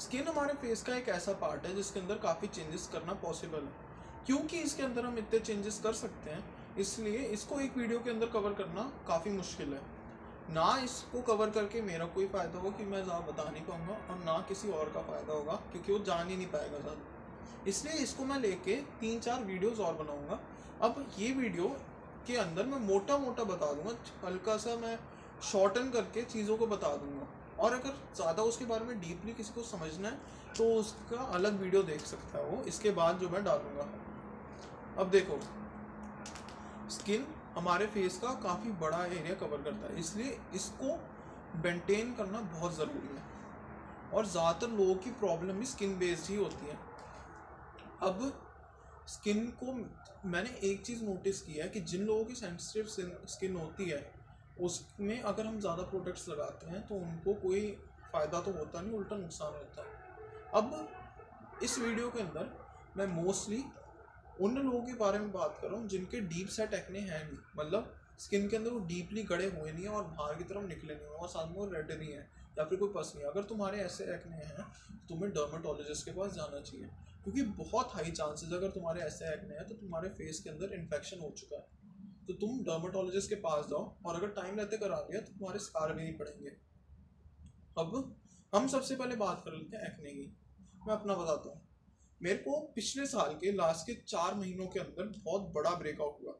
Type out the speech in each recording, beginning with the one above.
Skin हमारे face का एक ऐसा पार्ट है जिसके अंदर काफ़ी चेंजेस करना पॉसिबल है। क्योंकि इसके अंदर हम इतने चेंजेस कर सकते हैं, इसलिए इसको एक वीडियो के अंदर कवर करना काफ़ी मुश्किल है। ना इसको कवर करके मेरा कोई फ़ायदा हो कि मैं ज़्यादा बता नहीं पाऊँगा, और ना किसी और का फ़ायदा होगा क्योंकि वो जान ही नहीं पाएगा ज़्यादा। इसलिए इसको मैं लेके 3-4 वीडियोज़ और बनाऊँगा। अब ये वीडियो के अंदर मैं मोटा मोटा बता दूँगा, हल्का सा मैं शॉर्टन करके चीज़ों को बता दूँगा। और अगर ज़्यादा उसके बारे में डीपली किसी को समझना है तो उसका अलग वीडियो देख सकता है वो, इसके बाद जो मैं डालूँगा। अब देखो, स्किन हमारे फेस का काफ़ी बड़ा एरिया कवर करता है, इसलिए इसको मेंटेन करना बहुत ज़रूरी है। और ज़्यादातर लोगों की प्रॉब्लम भी स्किन बेस्ड ही होती है। अब स्किन को मैंने एक चीज़ नोटिस की है कि जिन लोगों की सेंसिटिव स्किन होती है उसमें अगर हम ज़्यादा प्रोडक्ट्स लगाते हैं तो उनको कोई फ़ायदा तो होता नहीं, उल्टा नुकसान होता है। अब इस वीडियो के अंदर मैं मोस्टली उन लोगों के बारे में बात कर रहा हूँ जिनके डीप सेट एक्ने हैं नहीं, मतलब स्किन के अंदर वो डीपली गड़े हुए नहीं है और बाहर की तरफ निकले नहीं है और साथ में वो रेड नहीं है या फिर कोई पस नहीं है। अगर तुम्हारे ऐसे एक्ने हैं तो तुम्हें डर्मेटोलॉजिस्ट के पास जाना चाहिए, क्योंकि बहुत हाई चांसेस अगर तुम्हारे ऐसे एक्ने हैं तो तुम्हारे फेस के अंदर इन्फेक्शन हो चुका है। तो तुम डर्मेटोलॉजिस्ट के पास जाओ, और अगर टाइम रहते करा लिया तो तुम्हारे स्कार भी नहीं पड़ेंगे। अब हम सबसे पहले बात कर लेते हैं एक्ने की। मैं अपना बताता हूँ। मेरे को पिछले साल के लास्ट के 4 महीनों के अंदर बहुत बड़ा ब्रेकआउट हुआ,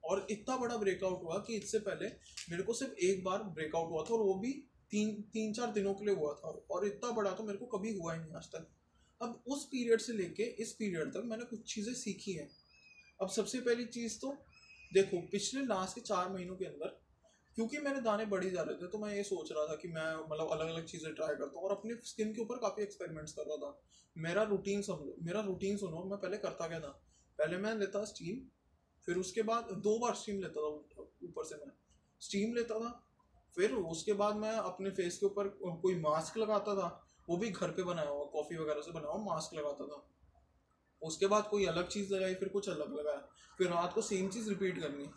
और इतना बड़ा ब्रेकआउट हुआ कि इससे पहले मेरे को सिर्फ एक बार ब्रेकआउट हुआ था, और वो भी 3-4 दिनों के लिए हुआ था, और इतना बड़ा तो मेरे को कभी हुआ ही नहीं आज तक। अब उस पीरियड से लेके इस पीरियड तक मैंने कुछ चीज़ें सीखी हैं। अब सबसे पहली चीज़ तो देखो, पिछले लास्ट के 4 महीनों के अंदर क्योंकि मेरे दाने बढ़ ही जा रहे थे तो मैं ये सोच रहा था कि मैं मतलब अलग अलग चीज़ें ट्राई करता हूँ और अपनी स्किन के ऊपर काफ़ी एक्सपेरिमेंट्स कर रहा था। मेरा रूटीन सुनो, मैं पहले करता क्या था। पहले मैं लेता स्टीम, फिर उसके बाद 2 बार स्टीम लेता था। ऊपर से मैं स्टीम लेता था, फिर उसके बाद मैं अपने फेस के ऊपर कोई मास्क लगाता था, वो भी घर पे बनाया हुआ, कॉफ़ी वगैरह से बना हुआ मास्क लगाता था। उसके बाद कोई अलग चीज़ लगाई, फिर कुछ अलग लगाया, फिर रात को सेम चीज़ रिपीट करनी,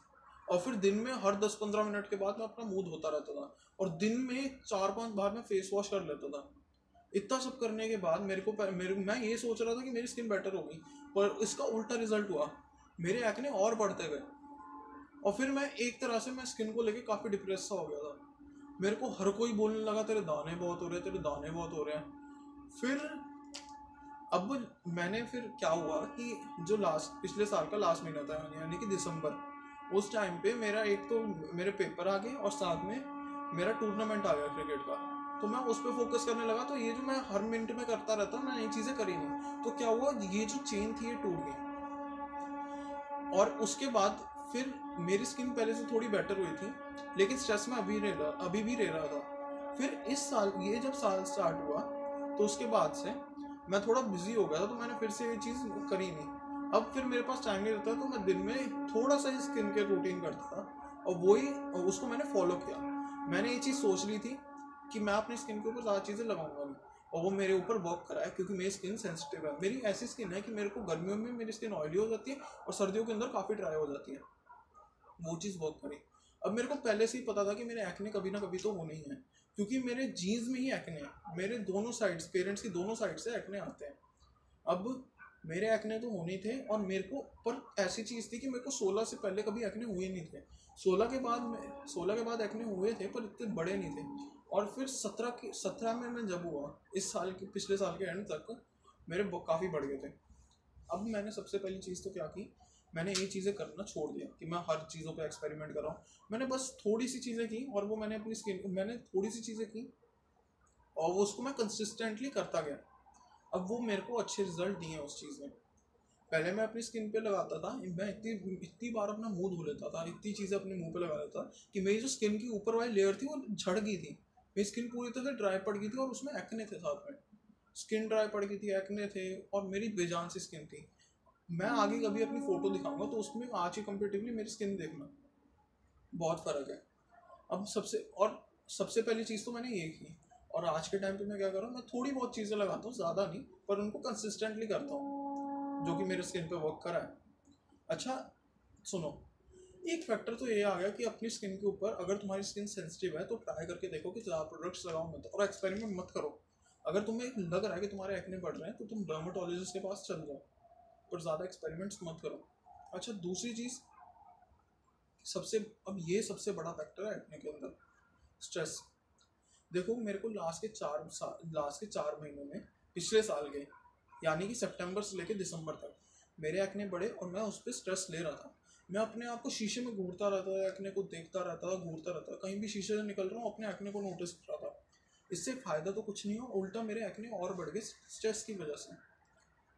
और फिर दिन में हर 10-15 मिनट के बाद मैं अपना मुंह धोता रहता था, और दिन में 4-5 बार मैं फेस वॉश कर लेता था। इतना सब करने के बाद मैं ये सोच रहा था कि मेरी स्किन बेटर होगी, पर इसका उल्टा रिजल्ट हुआ। मेरे एक्ने और बढ़ते गए, और फिर मैं एक तरह से मैं स्किन को लेके काफ़ी डिप्रेस सा हो गया था। मेरे को हर कोई बोलने लगा तेरे दाने बहुत हो रहे हैं, तेरे दाने बहुत हो रहे हैं। फिर अब मैंने फिर क्या हुआ कि जो पिछले साल का लास्ट महीना था, यानी कि दिसंबर, उस टाइम पे मेरा एक तो मेरे पेपर आ गए और साथ में मेरा टूर्नामेंट आ गया क्रिकेट का। तो मैं उस पर फोकस करने लगा, तो ये जो मैं हर मिनट में करता रहता मैं ये चीज़ें करी नहीं, तो क्या हुआ, ये जो चेन थी ये टूट गई। और उसके बाद फिर मेरी स्किन पहले से थोड़ी बेटर हुई थी, लेकिन स्ट्रेस में अभी भी रह रहा था। फिर इस साल ये जब साल स्टार्ट हुआ तो उसके बाद से मैं थोड़ा बिजी हो गया था, तो मैंने फिर से ये चीज़ करी नहीं। अब फिर मेरे पास टाइम नहीं रहता, तो मैं दिन में थोड़ा सा ही स्किन केयर रूटीन करता था, और वही उसको मैंने फॉलो किया। मैंने ये चीज़ सोच ली थी कि मैं अपनी स्किन के ऊपर ज़्यादा चीज़ें लगाऊंगा नहीं, और वो मेरे ऊपर वर्क करा है, क्योंकि मेरी स्किन सेंसिटिव है। मेरी ऐसी स्किन है कि मेरे को गर्मियों में मेरी स्किन ऑयली हो जाती है और सर्दियों के अंदर काफ़ी ड्राई हो जाती है। वो चीज़ वर्क करी। अब मेरे को पहले से ही पता था कि मेरे एक्ने कभी ना कभी तो होने ही है, क्योंकि मेरे जीन्स में ही एक्ने है। मेरे दोनों साइड्स, पेरेंट्स की दोनों साइड से एक्ने आते हैं। अब मेरे एक्ने तो होने थे, और मेरे को पर ऐसी चीज़ थी कि मेरे को 16 से पहले कभी एक्ने हुए नहीं थे। 16 के बाद एक्ने हुए थे, पर इतने बड़े नहीं थे। और फिर 17 में मैं जब हुआ, पिछले साल के एंड तक मेरे काफ़ी बढ़ गए थे। अब मैंने सबसे पहली चीज़ तो क्या की, मैंने ये चीज़ें करना छोड़ दिया कि मैं हर चीज़ों पे एक्सपेरिमेंट कर रहा हूँ। मैंने बस थोड़ी सी चीज़ें की, और वो मैंने थोड़ी सी चीज़ें की, और वो उसको मैं कंसिस्टेंटली करता गया। अब वो मेरे को अच्छे रिजल्ट दिए हैं उस चीज़ में। पहले मैं अपनी स्किन पे लगाता था, मैं इतनी इतनी बार अपना मुंह धो लेता था, इतनी चीज़ें अपने मुंह पे लगा लेता था कि मेरी जो स्किन की ऊपर वाली लेयर थी वो झड़ गई थी। मेरी स्किन पूरी तरह से ड्राई पड़ गई थी, और उसमें एक्ने थे साथ में। स्किन ड्राई पड़ गई थी, एक्ने थे, और मेरी बेजान सी स्किन थी। मैं आगे कभी अपनी फ़ोटो दिखाऊंगा तो उसमें आज के कंपेरेटिवली मेरी स्किन देखना, बहुत फ़र्क है। अब सबसे पहली चीज़ तो मैंने ये की, और आज के टाइम पे मैं क्या कर रहा हूँ, मैं थोड़ी बहुत चीज़ें लगाता हूँ, ज़्यादा नहीं, पर उनको कंसिस्टेंटली करता हूँ, जो कि मेरे स्किन पे वर्क करा है। अच्छा सुनो, एक फैक्टर तो ये आ गया कि अपनी स्किन के ऊपर अगर तुम्हारी स्किन सेंसिटिव है तो ट्राई करके देखो कि ज़्यादा प्रोडक्ट्स लगाओ मत, और एक्सपेरिमेंट मत करो। अगर तुम्हें लग रहा है कि तुम्हारे एक्ने बढ़ रहे हैं तो तुम डर्माटोलॉजिस्ट के पास चल जाओ, पर ज़्यादा एक्सपेरिमेंट्स मत करो। अच्छा, दूसरी चीज़ सबसे, अब ये सबसे बड़ा फैक्टर है एक्ने के अंदर, स्ट्रेस। देखो मेरे को लास्ट के 4 महीनों में, पिछले साल के यानी कि सितंबर से लेकर दिसंबर तक मेरे एक्ने बढ़े और मैं उस पर स्ट्रेस ले रहा था। मैं अपने आप को शीशे में घूरता रहता था, एक्ने को देखता रहता था, घूरता रहता था, कहीं भी शीशे से निकल रहा हूँ अपने एक्ने को नोटिस कर रहा था। इससे फ़ायदा तो कुछ नहीं हो, उल्टा मेरे एक्ने और बढ़ गए स्ट्रेस की वजह से।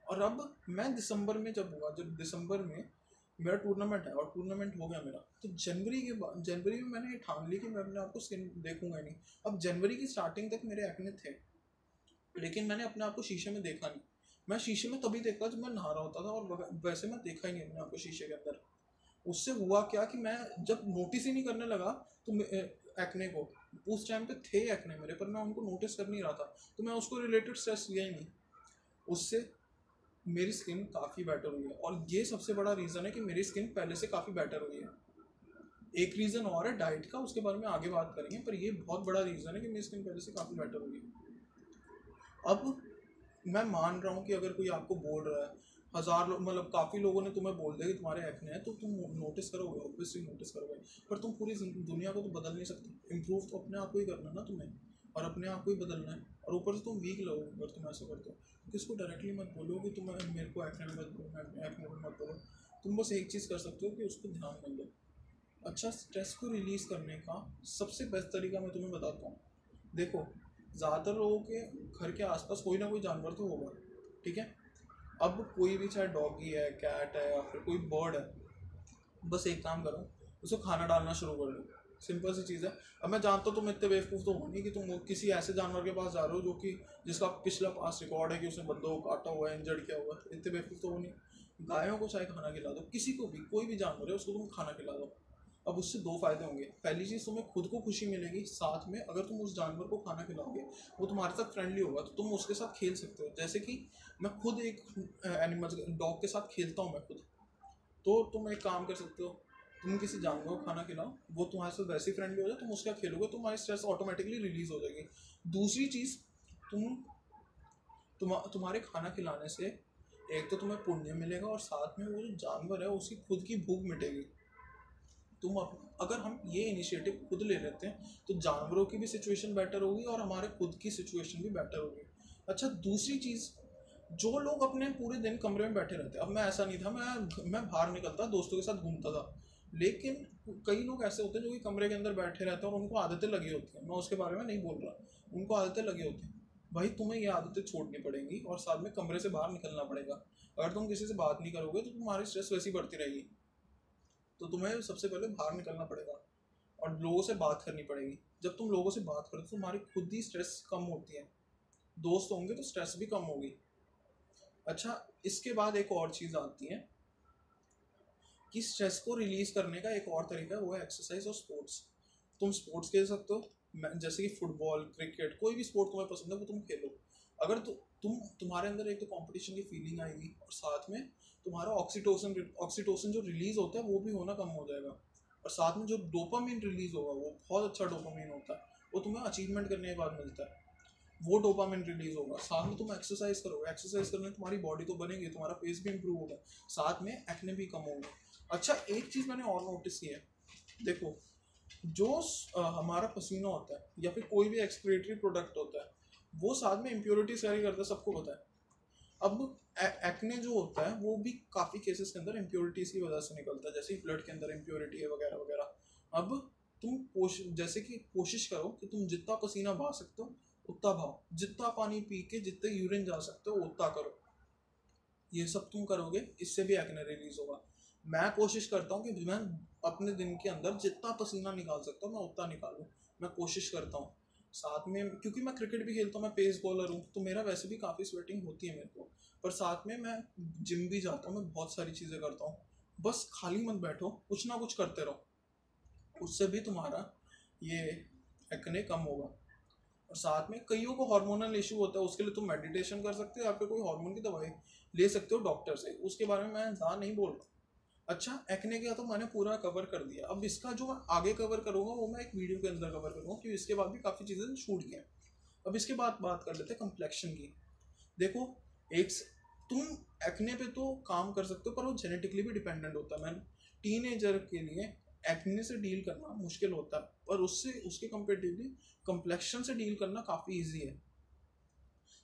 और अब मैं दिसंबर में जब दिसंबर में मेरा टूर्नामेंट है और टूर्नामेंट हो गया मेरा, तो जनवरी में मैंने ये ठान ली कि मैं अपने आप को स्किन देखूंगा नहीं। अब जनवरी की स्टार्टिंग तक मेरे एक्ने थे, लेकिन मैंने अपने आप को शीशे में देखा नहीं। मैं शीशे में तभी देखा जब मैं नहा रहा होता था, और वैसे मैं देखा ही नहीं अपने आप को शीशे के अंदर। उससे हुआ क्या कि मैं जब नोटिस ही नहीं करने लगा तो एक्ने को, उस टाइम पे थे एक्ने मेरे, पर मैं उनको नोटिस कर नहीं रहा था, तो मैं उसको रिलेटेड स्ट्रेस लिया ही नहीं। उससे मेरी स्किन काफ़ी बेटर हुई है, और ये सबसे बड़ा रीज़न है कि मेरी स्किन पहले से काफ़ी बेटर हुई है। एक रीज़न और है डाइट का, उसके बारे में आगे बात करेंगे, पर ये बहुत बड़ा रीज़न है कि मेरी स्किन पहले से काफ़ी बेटर हुई है। अब मैं मान रहा हूँ कि अगर कोई आपको बोल रहा है, हज़ार लोग, मतलब काफ़ी लोगों ने तुम्हें बोल दिया कि तुम्हारे एक्ने है, तो तुम नोटिस करोगे, ऑब्वियसली नोटिस करोगे, पर तुम पूरी दुनिया को तो बदल नहीं सकते। इम्प्रूव तो अपने आप को ही करना है ना तुम्हें, और अपने आप को ही बदलना है। और ऊपर से तुम वीक लगोगे अगर तुम ऐसा करते हो। किसको डायरेक्टली मत बोलो कि तुम मेरे को एक्ने में मत बोलो, एक्ने में मत बोलो। तुम बस एक चीज़ कर सकते हो कि उसको ध्यान में लो। अच्छा, स्ट्रेस को रिलीज़ करने का सबसे बेस्ट तरीका मैं तुम्हें बताता हूँ। देखो, ज़्यादातर लोगों के घर के आसपास कोई ना कोई जानवर तो होगा, ठीक है। अब कोई भी, चाहे डॉगी है, कैट है, या फिर कोई बर्ड है, बस एक काम करो, उसको खाना डालना शुरू कर दो। सिंपल सी चीज़ है। अब मैं जानता हूँ तुम इतने बेवकूफ़ तो हो नहीं कि तुम किसी ऐसे जानवर के पास जा रहे हो जो कि जिसका पिछला पास रिकॉर्ड है कि उसने बंदों को काटा हुआ है, इंजर्ड किया हुआ है। इतने बेवकूफ़ तो हो नहीं। गायों को चाहे खाना खिला दो, किसी को भी, कोई भी जानवर है उसको तुम खाना खिला दो। अब उससे 2 फ़ायदे होंगे। पहली चीज़, तुम्हें खुद को खुशी मिलेगी, साथ में अगर तुम उस जानवर को खाना खिलाओगे वो तुम्हारे साथ फ्रेंडली होगा, तो तुम उसके साथ खेल सकते हो। जैसे कि मैं खुद एक एनिमल डॉग के साथ खेलता हूँ मैं खुद। तो तुम एक काम कर सकते हो, तुम किसी जानवर को खाना खिलाओ, वो तुम्हारे साथ वैसे ही फ्रेंडली हो जाए, तुम उसका खेलोगे, तुम्हारी स्ट्रेस ऑटोमेटिकली रिलीज हो जाएगी। दूसरी चीज़, तुम्हारे खाना खिलाने से एक तो तुम्हें पुण्य मिलेगा, और साथ में वो जो जानवर है उसकी खुद की भूख मिटेगी। अगर हम ये इनिशिएटिव खुद ले लेते हैं तो जानवरों की भी सिचुएशन बेटर होगी और हमारे खुद की सिचुएशन भी बेटर होगी। अच्छा, दूसरी चीज़, जो लोग अपने पूरे दिन कमरे में बैठे रहते हैं, अब मैं ऐसा नहीं था, मैं बाहर निकलता, दोस्तों के साथ घूमता था, लेकिन कई लोग ऐसे होते हैं जो कि कमरे के अंदर बैठे रहते हैं और उनको आदतें लगी होती हैं। मैं उसके बारे में नहीं बोल रहा, उनको आदतें लगी होती हैं। भाई तुम्हें ये आदतें छोड़नी पड़ेंगी और साथ में कमरे से बाहर निकलना पड़ेगा। अगर तुम किसी से बात नहीं करोगे तो तुम्हारी स्ट्रेस वैसी बढ़ती रहेगी। तो तुम्हें सबसे पहले बाहर निकलना पड़ेगा और लोगों से बात करनी पड़ेगी। जब तुम लोगों से बात करो तो तुम्हारी खुद ही स्ट्रेस कम होती है, दोस्त होंगे तो स्ट्रेस भी कम होगी। अच्छा, इसके बाद एक और चीज़ आती है कि स्ट्रेस को रिलीज करने का एक और तरीका है, वो है एक्सरसाइज और स्पोर्ट्स। तुम स्पोर्ट्स खेल सकते हो, जैसे कि फुटबॉल, क्रिकेट, कोई भी स्पोर्ट तुम्हें पसंद है वो तुम खेलो। अगर तुम्हारे अंदर एक तो कंपटीशन की फीलिंग आएगी, और साथ में तुम्हारा ऑक्सीटोसिन जो रिलीज होता है वो भी होना कम हो जाएगा। और साथ में जो डोपामिन रिलीज होगा, वो बहुत अच्छा डोपामिन होता है, वो तुम्हें अचीवमेंट करने के बाद मिलता है। वो डोपामिन रिलीज होगा। साथ में तुम एक्सरसाइज करोगे, एक्सरसाइज करने से तुम्हारी बॉडी तो बनेगी, तुम्हारा फेस भी इंप्रूव होगा, साथ में एक्ने भी कम होगा। अच्छा, एक चीज़ मैंने और नोटिस की है। देखो, जो हमारा पसीना होता है या फिर कोई भी एक्सक्रीटरी प्रोडक्ट होता है, वो साथ में इम्प्योरिटीज कैरी करता है, सबको पता है। अब एक्ने जो होता है वो भी काफ़ी केसेस के अंदर इम्प्योरिटीज की वजह से निकलता है, जैसे ब्लड के अंदर इम्प्योरिटी है वगैरह वगैरह। अब तुम जैसे कि कोशिश करो कि तुम जितना पसीना बहा सकते हो उतना बहाओ, जितना पानी पी के जितने यूरिन जा सकते हो उतना करो। ये सब तुम करोगे, इससे भी एक्ने रिलीज होगा। मैं कोशिश करता हूँ कि मैं अपने दिन के अंदर जितना पसीना निकाल सकता हूँ मैं उतना निकालूँ, मैं कोशिश करता हूँ। साथ में क्योंकि मैं क्रिकेट भी खेलता हूँ, मैं पेस बॉलर हूँ, तो मेरा वैसे भी काफ़ी स्वेटिंग होती है मेरे को, पर साथ में मैं जिम भी जाता हूँ, मैं बहुत सारी चीज़ें करता हूँ। बस खाली मत बैठो, कुछ ना कुछ करते रहो, उससे भी तुम्हारा ये एक्ने कम होगा। और साथ में कईयों को हार्मोनल इशू होता है, उसके लिए तुम मेडिटेशन कर सकते हो या फिर कोई हार्मोन की दवाई ले सकते हो डॉक्टर से, उसके बारे में मैं ज़्यादा नहीं बोल रहा। अच्छा, एक्ने का तो मैंने पूरा कवर कर दिया। अब इसका जो मैं आगे कवर करूँगा वो मैं एक वीडियो के अंदर कवर करूँगा, क्योंकि इसके बाद भी काफ़ी चीज़ें छूट गई हैं। अब इसके बाद बात कर लेते हैं कम्प्लेक्शन की। देखो, एक तुम एक्ने पे तो काम कर सकते हो, पर वो जेनेटिकली भी डिपेंडेंट होता है। मैन टीनेजर के लिए एक्ने से डील करना मुश्किल होता है, पर उसके कंपेरेटिवली कम्प्लेक्शन से डील करना काफ़ी ईजी है।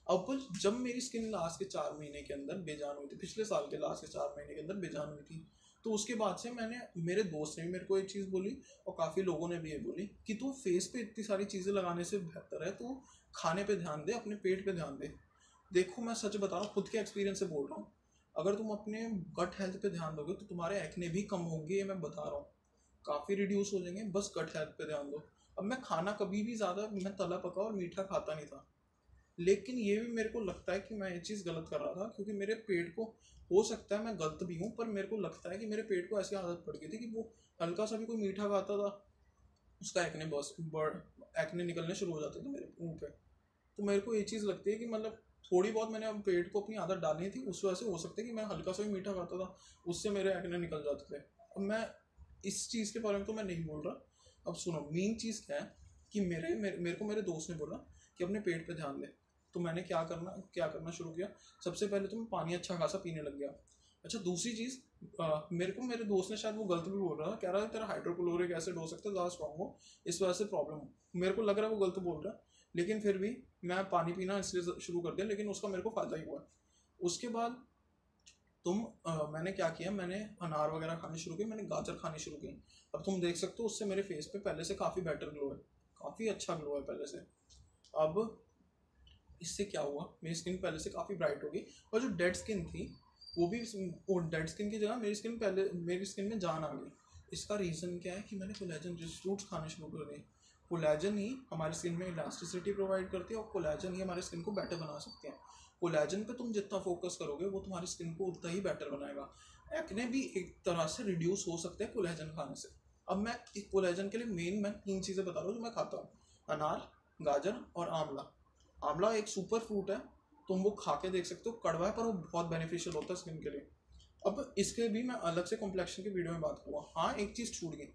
अब जब मेरी स्किन लास्ट के 4 महीने के अंदर बेजान हुई थी, पिछले साल के लास्ट के 4 महीने के अंदर बेजान हुई थी, तो उसके बाद से मेरे दोस्त ने भी मेरे को एक चीज़ बोली और काफ़ी लोगों ने भी ये बोली कि तू फेस पे इतनी सारी चीज़ें लगाने से बेहतर है तू खाने पे ध्यान दे, अपने पेट पे ध्यान दे। देखो, मैं सच बता रहा हूँ, खुद के एक्सपीरियंस से बोल रहा हूँ। अगर तुम अपने गट हेल्थ पे ध्यान दोगे तो तुम्हारे एक्ने भी कम होंगे, ये मैं बता रहा हूँ। काफ़ी रिड्यूस हो जाएंगे, बस गट हेल्थ पे ध्यान दो। अब मैं खाना कभी भी ज़्यादा मैं तला पका और मीठा खाता नहीं था, लेकिन ये भी मेरे को लगता है कि मैं ये चीज़ गलत कर रहा था, क्योंकि मेरे पेट को, हो सकता है मैं गलत भी हूँ, पर मेरे को लगता है कि मेरे पेट को ऐसी आदत पड़ गई थी कि वो हल्का सा भी कोई मीठा खाता था, उसका एक्ने एक्ने निकलने शुरू हो जाते थे मेरे मुंह पे। तो मेरे को ये चीज़ लगती है कि मतलब थोड़ी बहुत मैंने अब पेट को अपनी आदत डालनी थी, उस वजह से हो सकता है कि मैं हल्का सा भी मीठा खाता था, उससे मेरे एक्ने निकल जाते थे। अब मैं इस चीज़ के बारे में तो मैं नहीं बोल रहा। अब सुनो, मेन चीज़ क्या है कि मेरे को मेरे दोस्त ने बोला कि अपने पेट पे ध्यान दे। तो मैंने क्या करना शुरू किया। सबसे पहले तो मैं पानी अच्छा खासा पीने लग गया। अच्छा, दूसरी चीज़, मेरे दोस्त ने, शायद वो गलत भी बोल रहा था, कह रहा है तेरा हाइड्रोक्लोरिक एसिड हो सकता है ज़्यादा स्ट्रॉन्ग हो, इस वजह से प्रॉब्लम हो। मेरे को लग रहा है वो गलत बोल रहा है, लेकिन फिर भी मैं पानी पीना इसलिए शुरू कर दिया, लेकिन उसका मेरे को फ़ायदा ही हुआ। उसके बाद मैंने क्या किया, मैंने अनार वगैरह खाने शुरू किए, मैंने गाजर खानी शुरू की। अब तुम देख सकते हो उससे मेरे फेस पे पहले से काफ़ी बेटर ग्लो है, काफ़ी अच्छा ग्लो है पहले से। अब इससे क्या हुआ, मेरी स्किन पहले से काफ़ी ब्राइट हो गई, और जो डेड स्किन थी वो भी, वो डेड स्किन की जगह मेरी स्किन में जान आ गई। इसका रीज़न क्या है कि मैंने कोलेजन रिच फ्रूट्स खाने शुरू कर दिए। कोलेजन ही हमारी स्किन में इलास्टिसिटी प्रोवाइड करती है, और कोलेजन ही हमारी स्किन को बेटर बना सकते हैं। कोलेजन पे तुम जितना फोकस करोगे वो तुम्हारी स्किन को उतना ही बेटर बनाएगा। एक्ने भी एक तरह से रिड्यूस हो सकते हैं कोलेजन खाने से। अब मैं कोलेजन के लिए मैं 3 चीज़ें बता रहा हूँ जो मैं खाता हूँ। अनार, गाजर और आंवला। आंवला एक सुपर फ्रूट है, तुम वो खा के देख सकते हो, कड़वा है पर वो बहुत बेनिफिशियल होता है स्किन के लिए। अब इसके भी मैं अलग से कॉम्प्लेक्शन की वीडियो में बात करूँगा। हाँ, एक चीज़ छूट गई,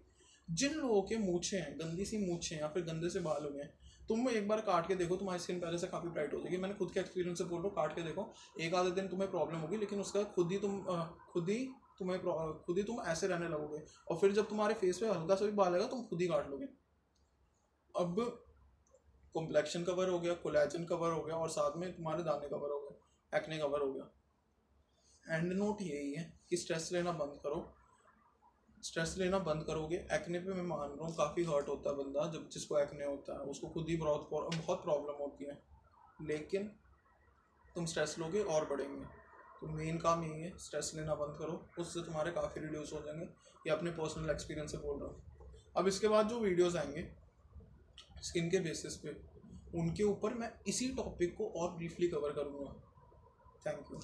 जिन लोगों के मूछें हैं, गंदी सी मूछें या फिर गंदे से बाल हो गए, तुम एक बार काट के देखो, तुम्हारी स्किन पहले से काफ़ी ब्राइट हो जाएगी। मैंने खुद के एक्सपीरियंस से बोल रहा हूँ, काट के देखो, एक आधे दिन तुम्हें प्रॉब्लम होगी, लेकिन उसका खुद ही तुम ऐसे रहने लगोगे, और फिर जब तुम्हारे फेस पे हल्का सा भी बाल आएगा तुम खुद ही काट लोगे। अब कॉम्प्लेक्शन कवर हो गया, कोलेजन कवर हो गया, और साथ में तुम्हारे दाने कवर हो गए, एक्ने कवर हो गया। एंड नोट यही है कि स्ट्रेस लेना बंद करो। स्ट्रेस लेना बंद करोगे, एक्ने पे मैं मान रहा हूँ काफ़ी हर्ट होता है बंदा, जब जिसको एक्ने होता है उसको खुद ही बहुत प्रॉब्लम होती है, लेकिन तुम स्ट्रेस लोगे और बढ़ेंगे। तो मेन काम यही है, स्ट्रेस लेना बंद करो, उससे तुम्हारे काफ़ी रिड्यूस हो जाएंगे। ये अपने पर्सनल एक्सपीरियंस से बोल रहा हूँ। अब इसके बाद जो वीडियोस आएंगे स्किन के बेसिस पे, उनके ऊपर मैं इसी टॉपिक को और ब्रीफली कवर करूँगा। Thank you.